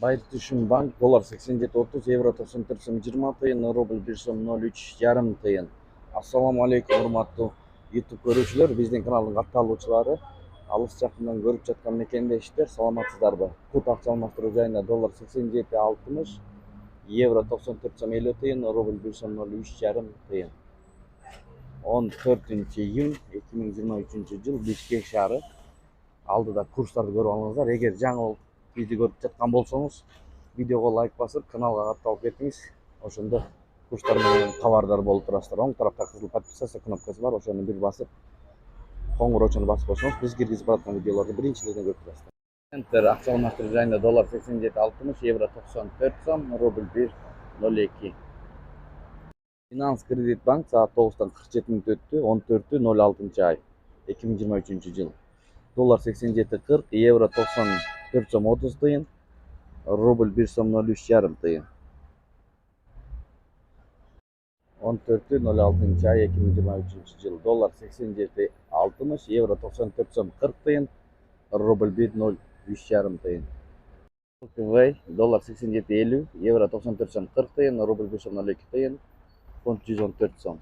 Байтүшүм банк доллар 87.30, евро 94 сом 20 тыйын, рубль 1 сом 03 жарым тыйын. Ассаламу алейкум, урматтуу YouTube көрүүчүлөр, биздин каналдын катталуучулары, алыс жакындан көрүп жаткан мекендештер, саламатсыздарбы? Кут акча алмаштыруу жайында доллар 87.60, евро 94 сом 50 тыйын, рубль 1 сом 03 жарым тыйын. 14-июнь 2023 жыл Бишкек шаары. Алдыда курстарды көрүп алыңыздар. Эгер жаңы болуп видео көрүп жаткан болсоңуз, видеого лайк басып, каналга катталып кетиңиз. Ошондо курстар менен кабардар болуп турасыздар. Оң тарапта кызыл подписаться кнопкасы бар, ошону бир басып, коңгуроочуну басып койсоңуз, биз киргизип бараткан видеолорду биринчилерден көрүп турасыздар. Центр акча алмаштыруу жайында доллар 87.60, евро 94 сом, рубль 1.02. Финанс Кредит банк саат 9-тан 47 мүнөт өттү, 14-06 ай 2023 жыл. Доллар 87.40, евро 94 сом 30 тыйын, рубль 1 сом 03 жарым тыйын. 14-06 ай 2023 жыл. Доллар 87.60, евро 94 сом 40 тыйын, рубль 1.03 жарым тыйын. ЛКВ доллар 87.50, евро 94 сом 40 тыйын, рубль 1 сом 02 тыйын, фунт 114 сом.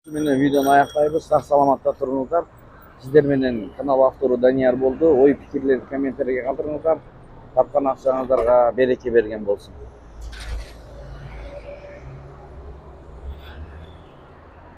Менен видеону аяктайбыз. Сак саламатта туруңуздар. Сиздер менен канал автору Данияр болду. Ой пикирлерди комментарийге калтырыңыздар. Тапкан акчаңыздарга береке берген болсун.